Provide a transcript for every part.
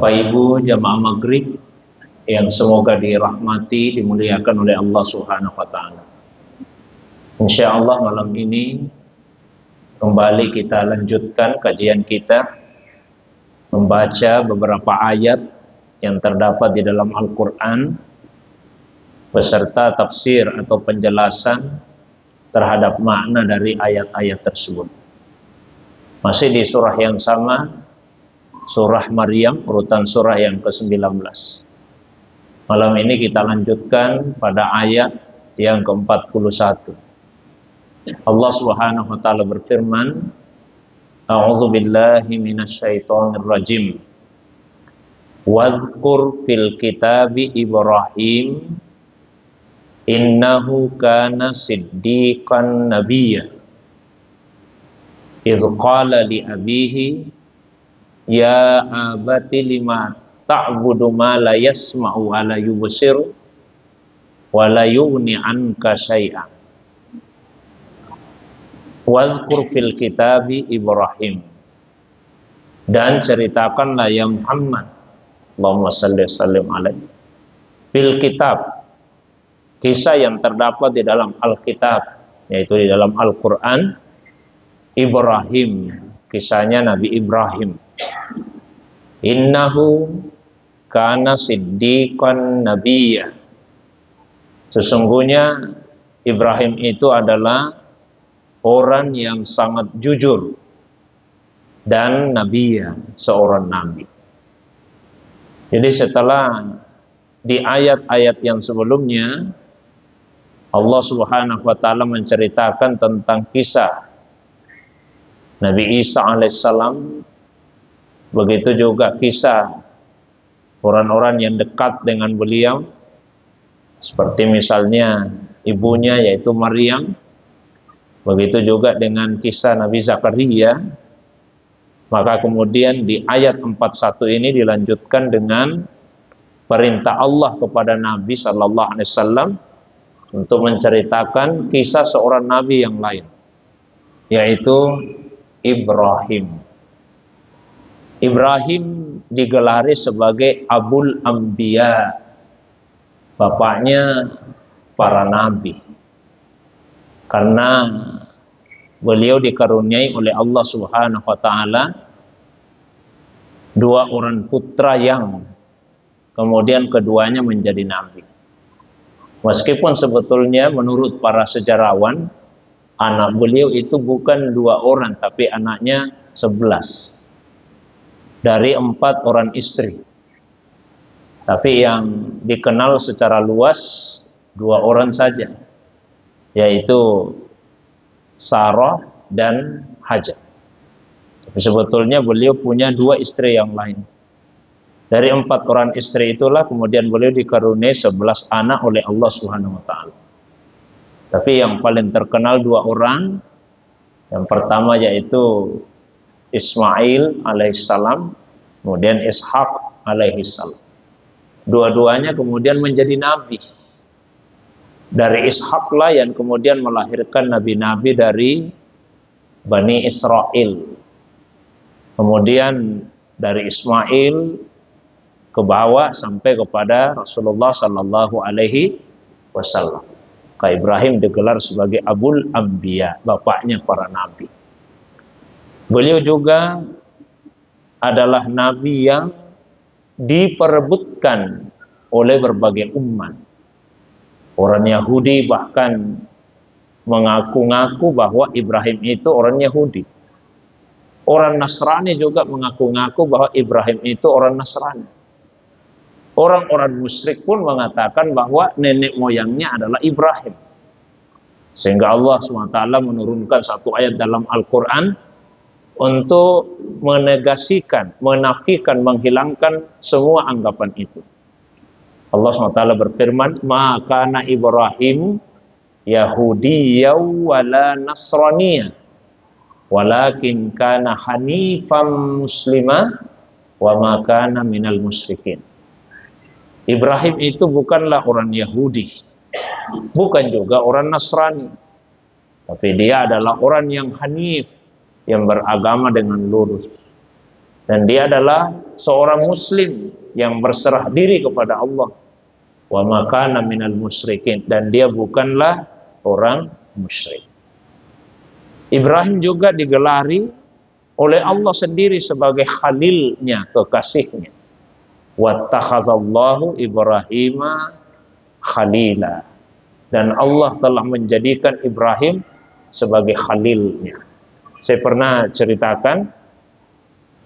Bapak Ibu jamaah maghrib yang semoga dirahmati, dimuliakan oleh Allah Subhanahu wa Ta'ala. Insya Allah malam ini kembali kita lanjutkan kajian kita, membaca beberapa ayat yang terdapat di dalam Al-Quran beserta tafsir atau penjelasan terhadap makna dari ayat-ayat tersebut. Masih di surah yang sama, surah Maryam, urutan surah yang ke-19. Malam ini kita lanjutkan pada ayat yang ke-41. Allah Subhanahu wa Ta'ala berfirman, A'udzu billahi minasyaitonir rajim. Wazkur fil kitabi Ibrahim innahu kana siddiqan nabiyya. Idz qala li abihi ya abati lima ta'budu ma la yasma'u wa la yubsiru wa la yughni anka syai'an. Wazkur fil kitabi Ibrahim, dan ceritakanlah ya Muhammad, Allahumma salli sallim alaihi, fil kitab, kisah yang terdapat di dalam Alkitab, yaitu di dalam Al-Quran, Ibrahim, kisahnya Nabi Ibrahim. Innahu kana siddiqan nabiyya. Sesungguhnya Ibrahim itu adalah orang yang sangat jujur dan nabiyya, seorang nabi. Jadi setelah di ayat-ayat yang sebelumnya Allah Subhanahu wa Ta'ala menceritakan tentang kisah Nabi Isa alaihissalam, begitu juga kisah orang-orang yang dekat dengan beliau, seperti misalnya ibunya yaitu Maryam, begitu juga dengan kisah Nabi Zakaria. Maka kemudian di ayat 41 ini dilanjutkan dengan perintah Allah kepada Nabi Sallallahu Alaihi Wasallam untuk menceritakan kisah seorang Nabi yang lain, yaitu Ibrahim. Ibrahim digelari sebagai Abul Anbiya, bapaknya para nabi, karena beliau dikaruniai oleh Allah Subhanahu wa Ta'ala dua orang putra yang kemudian keduanya menjadi nabi. Meskipun sebetulnya menurut para sejarawan, anak beliau itu bukan dua orang, tapi anaknya 11 dari 4 orang istri. Tapi yang dikenal secara luas 2 orang saja, yaitu Sarah dan Hajar. Tapi sebetulnya beliau punya 2 istri yang lain. Dari 4 orang istri itulah kemudian beliau dikaruniai 11 anak oleh Allah Subhanahu wa Ta'ala. Tapi yang paling terkenal 2 orang. Yang pertama yaitu Ismail alaihissalam, kemudian Ishak alaihissalam. Dua-duanya kemudian menjadi nabi. Dari Ishaklah yang kemudian melahirkan nabi-nabi dari Bani Israel. Kemudian dari Ismail ke bawah sampai kepada Rasulullah Sallallahu Alaihi Wasallam. Ibrahim digelar sebagai Abul Anbiya, bapaknya para nabi. Beliau juga adalah nabi yang diperebutkan oleh berbagai umat. Orang Yahudi bahkan mengaku-ngaku bahwa Ibrahim itu orang Yahudi. Orang Nasrani juga mengaku-ngaku bahwa Ibrahim itu orang Nasrani. Orang-orang musyrik pun mengatakan bahwa nenek moyangnya adalah Ibrahim. Sehingga Allah SWT menurunkan satu ayat dalam Al-Quran untuk menegasikan, menafikan, menghilangkan semua anggapan itu. Allah SWT berfirman, "Ma kana Ibrahim Yahudiyyan wala Nasraniyyan, walakin kana hanifan muslima wa ma kana minal musyrikin." Ibrahim itu bukanlah orang Yahudi, bukan juga orang Nasrani, tapi dia adalah orang yang hanif, yang beragama dengan lurus. Dan dia adalah seorang muslim yang berserah diri kepada Allah. Wa ma kana minal musyrikin, dan dia bukanlah orang musyrik. Ibrahim juga digelari oleh Allah sendiri sebagai khalilnya, kekasihnya. Wattakhazallahu Ibrahima khalila, dan Allah telah menjadikan Ibrahim sebagai khalilnya. Saya pernah ceritakan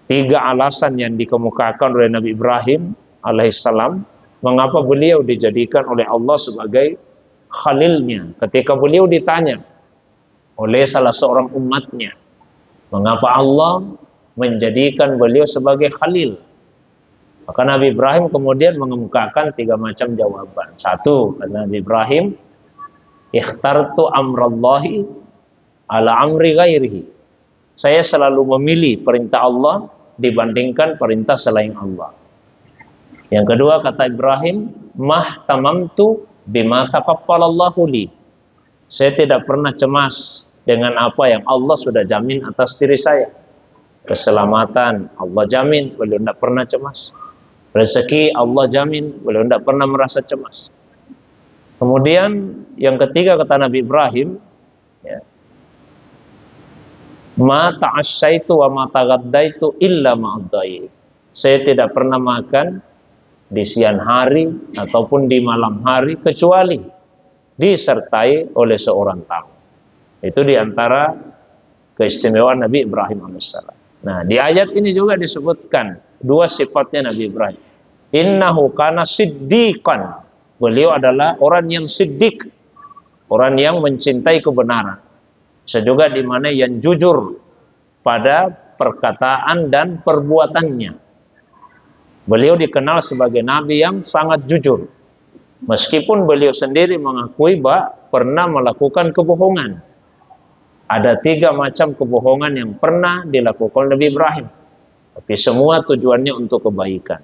3 alasan yang dikemukakan oleh Nabi Ibrahim alaihissalam mengapa beliau dijadikan oleh Allah sebagai khalilnya. Ketika beliau ditanya oleh salah seorang umatnya, mengapa Allah menjadikan beliau sebagai khalil, maka Nabi Ibrahim kemudian mengemukakan 3 macam jawaban. 1, kata Nabi Ibrahim, ikhtartu amrallahi ala amri ghairihi. Saya selalu memilih perintah Allah dibandingkan perintah selain Allah. Yang kedua, kata Ibrahim, mahtamamtu bima taqabbalallahu li. Saya tidak pernah cemas dengan apa yang Allah sudah jamin atas diri saya. Keselamatan Allah jamin, beliau tidak pernah cemas. Rezeki Allah jamin, beliau tidak pernah merasa cemas. Kemudian yang ketiga, kata Nabi Ibrahim, ya, ma ta'asyaitu wa ma taghaddaitu illa ma'adai. Saya tidak pernah makan di siang hari ataupun di malam hari kecuali disertai oleh seorang tamu. Itu diantara keistimewaan Nabi Ibrahim alaihissalam. Nah, di ayat ini juga disebutkan 2 sifatnya Nabi Ibrahim. Innahu kana siddiqan. Beliau adalah orang yang siddiq, orang yang mencintai kebenaran. Bisa juga di mana yang jujur pada perkataan dan perbuatannya. Beliau dikenal sebagai nabi yang sangat jujur. Meskipun beliau sendiri mengakui bahwa pernah melakukan kebohongan. Ada 3 macam kebohongan yang pernah dilakukan Nabi Ibrahim. Tapi semua tujuannya untuk kebaikan.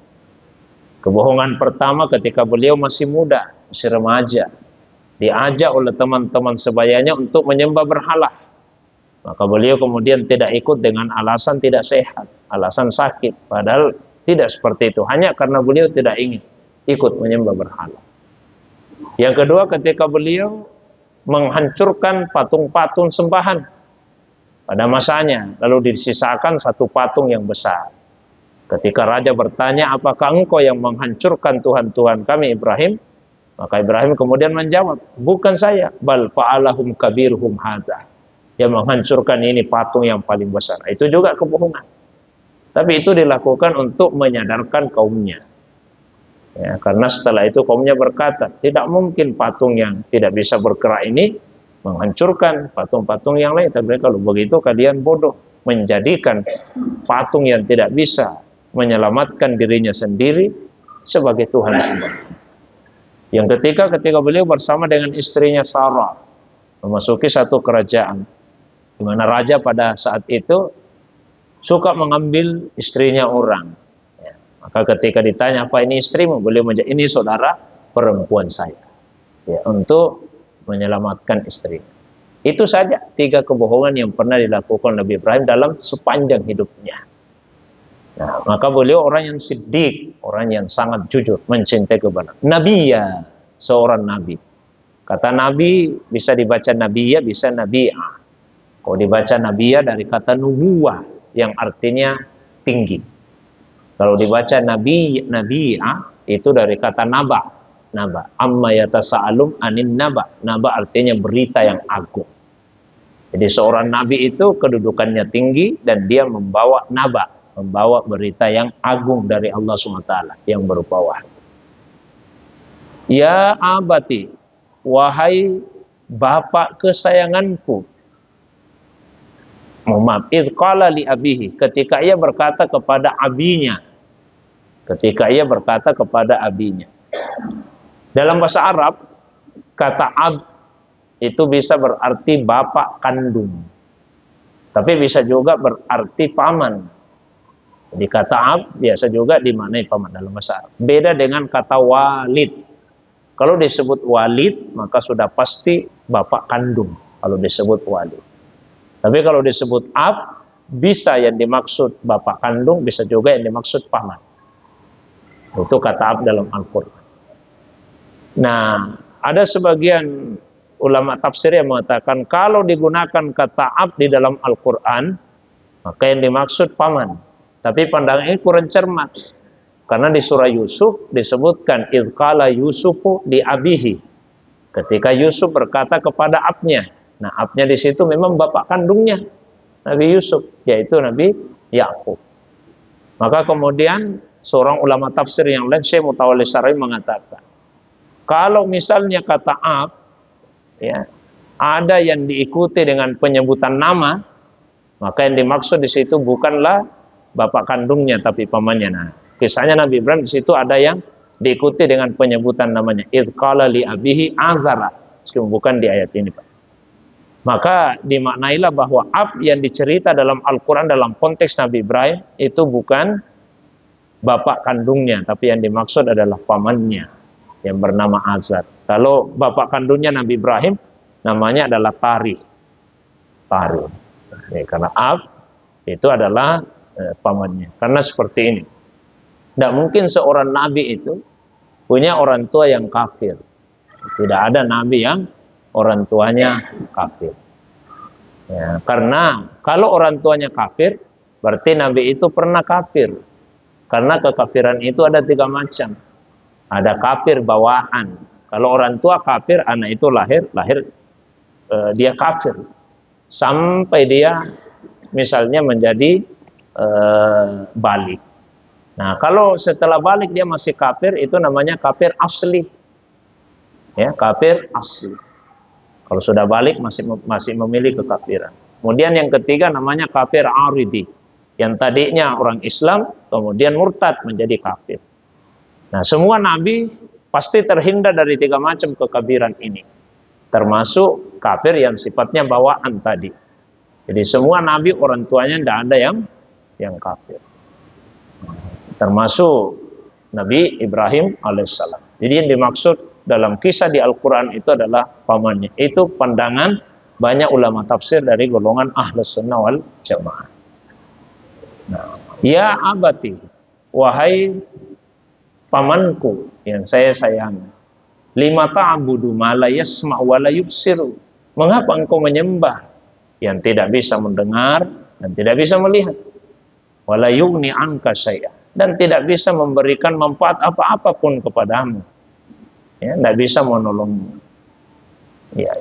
Kebohongan pertama ketika beliau masih muda, masih remaja. Diajak oleh teman-teman sebayanya untuk menyembah berhala. Maka beliau kemudian tidak ikut dengan alasan tidak sehat, alasan sakit. Padahal tidak seperti itu. Hanya karena beliau tidak ingin ikut menyembah berhala. Yang kedua, ketika beliau menghancurkan patung-patung sembahan pada masanya, lalu disisakan 1 patung yang besar. Ketika raja bertanya, apakah engkau yang menghancurkan Tuhan-Tuhan kami Ibrahim? Maka Ibrahim kemudian menjawab, bukan saya, bal fa'alahum kabiruhum hadza. Yang menghancurkan ini patung yang paling besar. Itu juga kebohongan. Tapi itu dilakukan untuk menyadarkan kaumnya. Ya, karena setelah itu kaumnya berkata, tidak mungkin patung yang tidak bisa bergerak ini menghancurkan patung-patung yang lain. Tapi kalau begitu kalian bodoh, menjadikan patung yang tidak bisa menyelamatkan dirinya sendiri sebagai Tuhan sendiri. Yang ketiga, ketika beliau bersama dengan istrinya Sarah memasuki satu kerajaan, di mana raja pada saat itu suka mengambil istrinya orang. Ya, maka ketika ditanya, apa ini istrimu? Beliau menjawab, ini saudara perempuan saya. Ya, untuk menyelamatkan istrinya. Itu saja 3 kebohongan yang pernah dilakukan Nabi Ibrahim dalam sepanjang hidupnya. Nah, maka beliau orang yang siddiq, orang yang sangat jujur, mencintai kebenaran. Nabiya, seorang nabi. Kata nabi bisa dibaca nabiya, bisa nabi'ah. Kalau dibaca nabiya dari kata nubuwah yang artinya tinggi. Kalau dibaca nabi'ah itu dari kata naba. Naba. Amma yatasa'alum anin naba. Naba artinya berita yang agung. Jadi seorang nabi itu kedudukannya tinggi dan dia membawa naba, membawa berita yang agung dari Allah SWT yang berupa wahyu. Ya abati, wahai bapak kesayanganku. Maaf, idh qala li abihi, ketika ia berkata kepada abinya. Ketika ia berkata kepada abinya. Dalam bahasa Arab, kata ab itu bisa berarti bapak kandung. Tapi bisa juga berarti paman. Jadi kata ab biasa juga dimaknai paman dalam bahasa Arab. Beda dengan kata walid. Kalau disebut walid, maka sudah pasti bapak kandung kalau disebut walid. Tapi kalau disebut ab, bisa yang dimaksud bapak kandung, bisa juga yang dimaksud paman. Itu kata ab dalam Al-Quran. Nah, ada sebagian ulama tafsir yang mengatakan kalau digunakan kata ab di dalam Al-Quran, maka yang dimaksud paman. Tapi pandangan ini kurang cermat. Karena di surah Yusuf disebutkan izqala Yusufu di abihi. Ketika Yusuf berkata kepada abnya. Nah, abnya di situ memang bapak kandungnya Nabi Yusuf, yaitu Nabi Yakub. Maka kemudian seorang ulama tafsir yang lain, Syekh Mutawalli Syar'i, mengatakan, kalau misalnya kata ab, ya, ada yang diikuti dengan penyebutan nama, maka yang dimaksud di situ bukanlah bapak kandungnya tapi pamannya. Nah, kisahnya Nabi Ibrahim di situ ada yang diikuti dengan penyebutan namanya. Izqala li abihi azara. Meskipun bukan di ayat ini, Pak. Maka dimaknailah bahwa ab yang dicerita dalam Al-Quran dalam konteks Nabi Ibrahim itu bukan bapak kandungnya, tapi yang dimaksud adalah pamannya yang bernama Azar. Kalau bapak kandungnya Nabi Ibrahim, namanya adalah Tari. Tari. Ya, karena ab itu adalah pamannya. Karena seperti ini. Tidak mungkin seorang nabi itu punya orang tua yang kafir. Tidak ada nabi yang orang tuanya kafir. Ya, karena kalau orang tuanya kafir, berarti nabi itu pernah kafir. Karena kekafiran itu ada 3 macam. Ada kafir bawaan. Kalau orang tua kafir, anak itu lahir dia kafir. Sampai dia misalnya menjadi balik. Nah, kalau setelah balik dia masih kafir, itu namanya kafir asli. Ya, kafir asli. Kalau sudah balik masih memilih kekafiran. Kemudian yang ketiga namanya kafir aridi. Yang tadinya orang Islam, kemudian murtad menjadi kafir. Nah, semua nabi pasti terhindar dari 3 macam kekafiran ini. Termasuk kafir yang sifatnya bawaan tadi. Jadi semua nabi orang tuanya tidak ada yang kafir. Termasuk Nabi Ibrahim alaihissalam. Jadi yang dimaksud dalam kisah di Al-Quran itu adalah pamannya. Itu pandangan banyak ulama tafsir dari golongan Ahlus Sunnah wal Jamaah. Nah, ya abati, wahai pamanku yang saya sayangi, lima ta'budu ma la yasma' wa la yubsiru. Mengapa engkau menyembah yang tidak bisa mendengar dan tidak bisa melihat? Wa la yughni anka syai'a, dan tidak bisa memberikan manfaat apa-apapun kepadamu. Ya, tidak bisa menolongmu.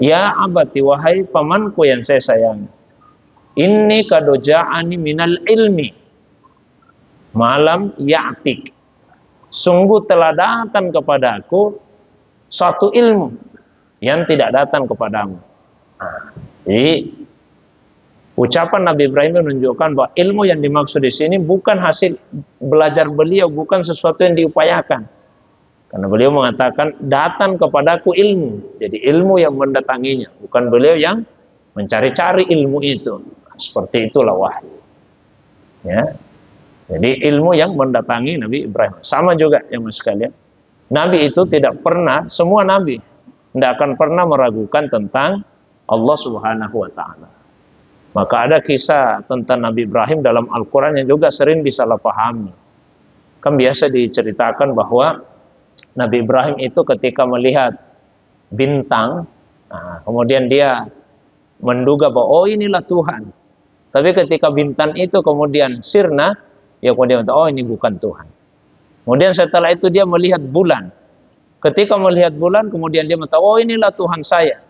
Ya abati, wahai pamanku yang saya sayangi, inni kadoja'ani minal ilmi malam ya'tik. Sungguh telah datang kepada aku suatu ilmu yang tidak datang kepadamu. Nah, jadi ucapan Nabi Ibrahim menunjukkan bahwa ilmu yang dimaksud di sini bukan hasil belajar beliau, bukan sesuatu yang diupayakan. Karena beliau mengatakan datang kepadaku ilmu. Jadi ilmu yang mendatanginya, bukan beliau yang mencari-cari ilmu itu. Seperti itulah wahyu. Ya. Jadi ilmu yang mendatangi Nabi Ibrahim. Sama juga yang sekalian. Nabi itu tidak pernah, semua nabi tidak akan pernah meragukan tentang Allah Subhanahu wa taala. Maka ada kisah tentang Nabi Ibrahim dalam Al-Quran yang juga sering disalahpahami. Kan biasa diceritakan bahwa Nabi Ibrahim itu ketika melihat bintang, nah, kemudian dia menduga bahwa oh inilah Tuhan. Tapi ketika bintang itu kemudian sirna, ya kemudian oh ini bukan Tuhan. Kemudian setelah itu dia melihat bulan. Ketika melihat bulan, kemudian dia mengatakan oh inilah Tuhan saya.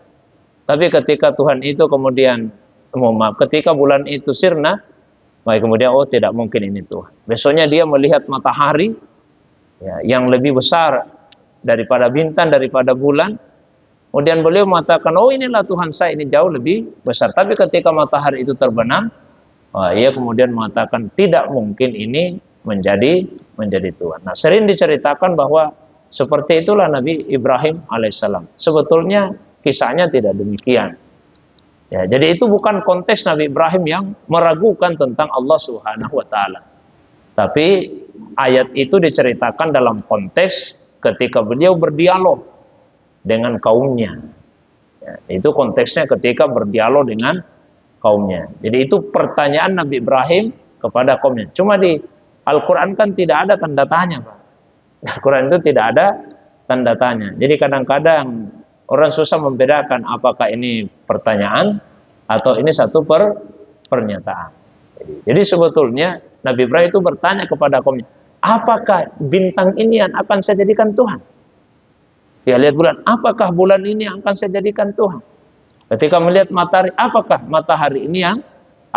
Tapi ketika Tuhan itu kemudian ketika bulan itu sirna, maka kemudian oh tidak mungkin ini Tuhan. Besoknya dia melihat matahari, ya, yang lebih besar daripada bintang, daripada bulan. Kemudian beliau mengatakan, oh inilah Tuhan saya, ini jauh lebih besar. Tapi ketika matahari itu terbenam, ia kemudian mengatakan tidak mungkin ini menjadi Tuhan. Nah, sering diceritakan bahwa seperti itulah Nabi Ibrahim alaihissalam. Sebetulnya kisahnya tidak demikian. Ya, jadi itu bukan konteks Nabi Ibrahim yang meragukan tentang Allah Subhanahu wa taala. Tapi ayat itu diceritakan dalam konteks ketika beliau berdialog dengan kaumnya. Ya, itu konteksnya ketika berdialog dengan kaumnya. Jadi itu pertanyaan Nabi Ibrahim kepada kaumnya. Cuma di Al-Quran kan tidak ada tanda tanya, Pak. Al-Quran itu tidak ada tanda tanya. Jadi kadang-kadang orang susah membedakan apakah ini pertanyaan atau ini satu pernyataan. Jadi sebetulnya Nabi Ibrahim itu bertanya kepada kaumnya, apakah bintang ini yang akan saya jadikan Tuhan? Dia lihat bulan, apakah bulan ini yang akan saya jadikan Tuhan? Ketika melihat matahari, apakah matahari ini yang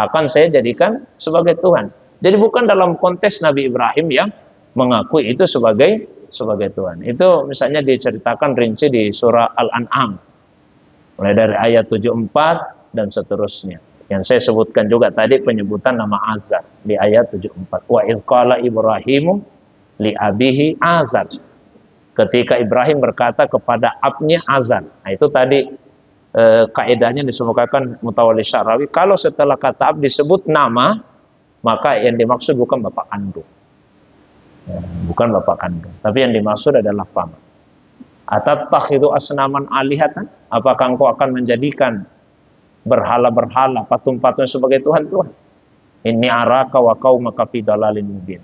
akan saya jadikan sebagai Tuhan? Jadi bukan dalam konteks Nabi Ibrahim yang mengakui itu sebagai Tuhan. Itu misalnya diceritakan rinci di surah Al-An'am. Mulai dari ayat 74 dan seterusnya. Yang saya sebutkan juga tadi penyebutan nama Azar di ayat 74. Wa idh qala Ibrahimu li abihi Azar. Ketika Ibrahim berkata kepada abnya Azar. Nah itu tadi kaidahnya disebutkan Mutawalli Syarawi. Kalau setelah kata ab disebut nama, maka yang dimaksud bukan bapak kandung. Ya, bukan bapak kandung. Tapi yang dimaksud adalah paman. Atattakhidhu asnaman alihatan? Apakah engkau akan menjadikan berhala-berhala, patung-patung sebagai Tuhan-Tuhan? Inni araka wa qaumaka fi dalalin mubin.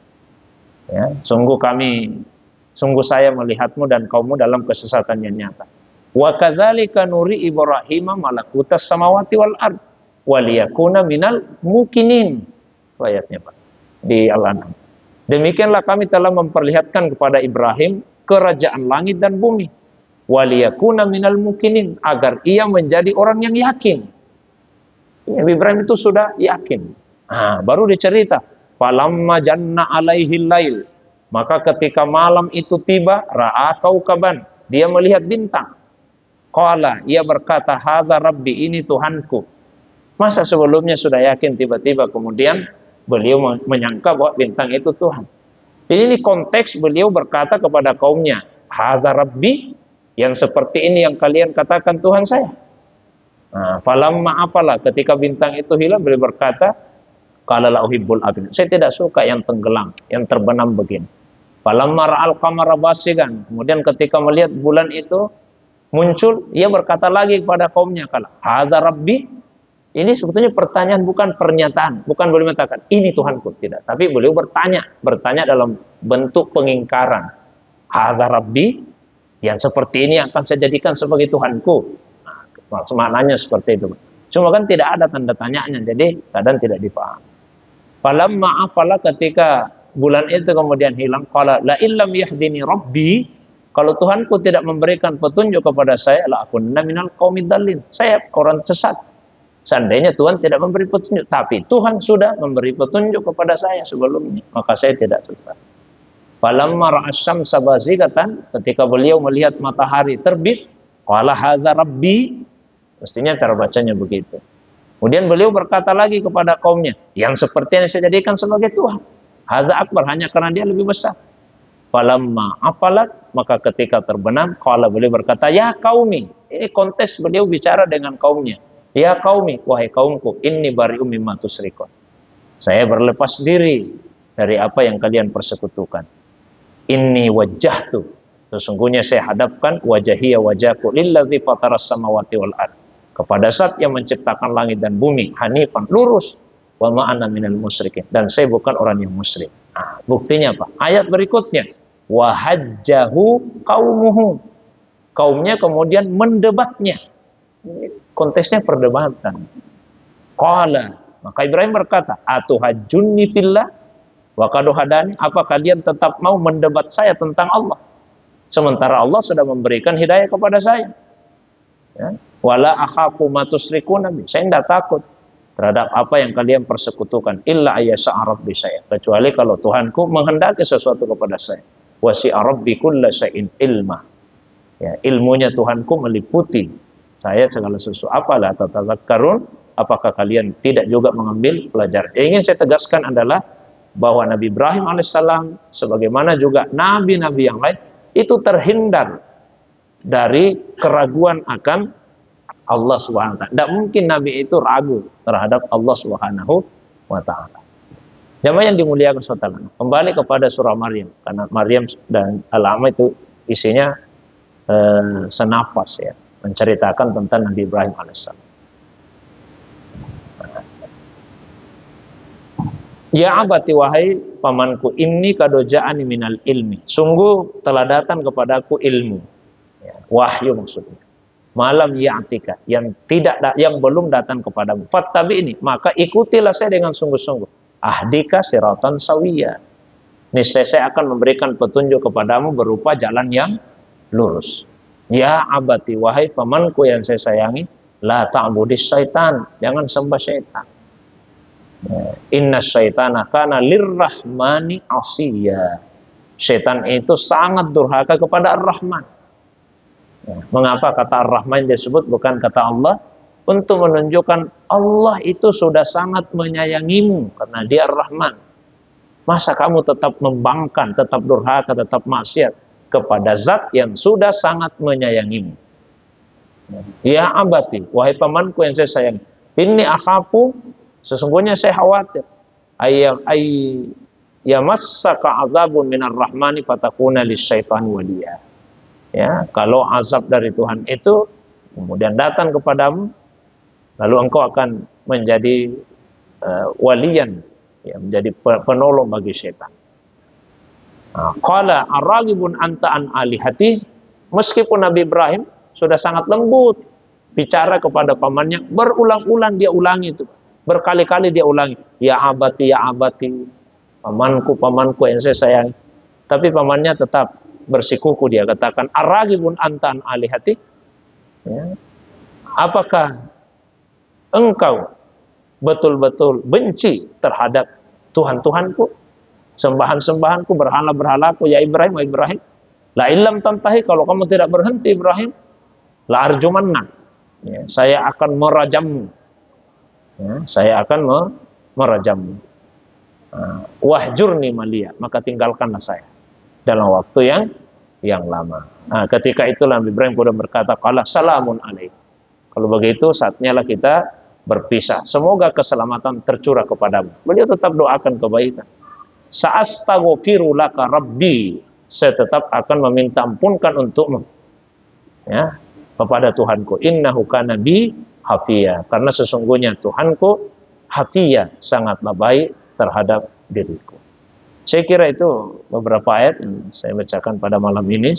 Ya, sungguh saya melihatmu dan kaummu dalam kesesatan yang nyata. Wa kadzalika nuri Ibrahim malakutas samawati wal ard wa liyakuna minal mukinin. Ayatnya Pak di Al-An'am. Demikianlah kami telah memperlihatkan kepada Ibrahim kerajaan langit dan bumi. Wa liyakuna minal mukinin, agar ia menjadi orang yang yakin. Nabi Ibrahim itu sudah yakin. Nah, baru dicerita, falamma janna alaihi lail, maka ketika malam itu tiba, ra'a kaukaban, dia melihat bintang. Qala, ia berkata, hadza rabbi, ini Tuhanku. Masa sebelumnya sudah yakin, tiba-tiba kemudian beliau menyangka bahwa bintang itu Tuhan. Jadi ini konteks beliau berkata kepada kaumnya, hadza rabbi, yang seperti ini yang kalian katakan Tuhan saya. Nah, falamma apalah, ketika bintang itu hilang, beliau berkata, qala la uhibbul abid, saya tidak suka yang tenggelam, yang terbenam begini. Falamma ra'al qamara basigan, kemudian ketika melihat bulan itu muncul, ia berkata lagi kepada kaumnya, kala hadza rabbi. Ini sebetulnya pertanyaan, bukan pernyataan, bukan beliau mengatakan ini Tuhanku, tidak, tapi beliau bertanya dalam bentuk pengingkaran. Hadza rabbi, yang seperti ini akan saya jadikan sebagai Tuhanku. Maksud maknanya seperti itu. Cuma kan tidak ada tanda tanyanya, jadi kadang tidak dipahami. Falamma afala, ketika bulan itu kemudian hilang, qala la illam yahdini rabbi, kalau Tuhanku tidak memberikan petunjuk kepada saya, la akunna minal qaumid dallin, saya orang sesat. Seandainya Tuhan tidak memberi petunjuk, tapi Tuhan sudah memberi petunjuk kepada saya sebelumnya, maka saya tidak sesat. Falamma ra'asyamsa bazigatan, ketika beliau melihat matahari terbit, qala hadza rabbi, mestinya cara bacanya begitu. Kemudian beliau berkata lagi kepada kaumnya, yang seperti yang saya jadikan sebagai Tuhan. Hadza akbar, hanya karena dia lebih besar. Falamma afalat, maka ketika terbenam, qala, beliau berkata, ya qaumi. Ini konteks beliau bicara dengan kaumnya. Ya qaumi, wahai kaumku, inni bari'um mimma tusyrikun. Saya berlepas diri dari apa yang kalian persekutukan. Inni wajjahtu, sesungguhnya saya hadapkan wajahiyya wajahku lilladzi fataras samawati wal ard, kepada Zat yang menciptakan langit dan bumi, hanifan, lurus, wa ma ana minal musyrikin, dan saya bukan orang yang musyrik. Nah, buktinya apa? Ayat berikutnya, wa hajjahu qaumuhu, kaumnya kemudian mendebatnya. Konteksnya perdebatan. Qala, maka Ibrahim berkata, atuhajjunni fillah wa qad hadani, apa kalian tetap mau mendebat saya tentang Allah, sementara Allah sudah memberikan hidayah kepada saya? Ya. Wala akhafu ma tusyrikuna bi, saya tidak takut terhadap apa yang kalian persekutukan, illa ayyasha rabbi saya, kecuali kalau Tuhanku menghendaki sesuatu kepada saya. Wasi'a rabbi kulla syai'in ilma, ya, ilmunya Tuhanku meliputi saya segala sesuatu. Apalah tatadzakkarun, apakah kalian tidak juga mengambil pelajaran? Yang ingin saya tegaskan adalah bahwa Nabi Ibrahim alaihissalam, sebagaimana juga nabi-nabi yang lain, itu terhindar dari keraguan akan Allah Subhanahu wa ta'ala. Tidak mungkin nabi itu ragu terhadap Allah Subhanahu wa ta'ala. Jamaah yang dimuliakan SAW, kembali kepada surah Maryam, karena Maryam dan Al-An'am itu isinya senafas, ya, menceritakan tentang Nabi Ibrahim alaihissalam. Ya abati, wahai pamanku, inni kadoja'ani minal ilmi, sungguh telah datang kepadaku ilmu, ya, wahyu maksudnya, malam ya'tika, yang belum datang kepadamu. Fattabi'ni, maka ikutilah saya dengan sungguh-sungguh. Ahdika siratan sawiyya, niscaya saya akan memberikan petunjuk kepadamu berupa jalan yang lurus. Ya abati, wahai pamanku yang saya sayangi, la ta'budis syaitan, jangan sembah syaitan. Inna syaitana kana lirrahmani asiyya, syaitan itu sangat durhaka kepada Ar-Rahman. Mengapa kata Ar-Rahman disebut bukan kata Allah? Untuk menunjukkan Allah itu sudah sangat menyayangimu karena dia Ar-Rahman. Masa kamu tetap membangkang, tetap durhaka, tetap maksiat kepada zat yang sudah sangat menyayangimu. Ya abati, wahai pamanku yang saya sayangi, inni akhafu, sesungguhnya saya khawatir, yamassaka azabun minar rahmani fatakuna lisyaitani waliya. Ya, kalau azab dari Tuhan itu kemudian datang kepadamu, lalu engkau akan menjadi waliyan, ya, menjadi penolong bagi syaitan. Qala aragibun anta an alihati, meskipun Nabi Ibrahim sudah sangat lembut bicara kepada pamannya, berulang-ulang dia ulangi itu, berkali-kali dia ulangi, ya abati, pamanku, pamanku yang saya sayangi. Tapi pamannya tetap bersikuku, dia katakan, aragibun anta an alihati, ya, apakah engkau betul-betul benci terhadap Tuhan-Tuhanku, sembahan-sembahanku, berhala-berhalaku, ya Ibrahim, ya Ibrahim. La illam tantahi, kalau kamu tidak berhenti Ibrahim, la arjumanna, ya, saya akan merajammu, ya, saya akan merajammu. Wahjurni maliya, maka tinggalkanlah saya dalam waktu yang lama. Ketika itu Nabi Ibrahim sudah berkata, qala salamun alaik, kalau begitu saatnya lah kita berpisah, semoga keselamatan tercurah kepadamu. Beliau tetap doakan kebaikan. Sa'astaghfiru laka rabbi, saya tetap akan meminta ampunkan untukmu, ya, kepada Tuhanku. Innahu kana bi hafiya, karena sesungguhnya Tuhanku hafiya, sangatlah baik terhadap diriku. Saya kira itu beberapa ayat yang saya bacakan pada malam ini.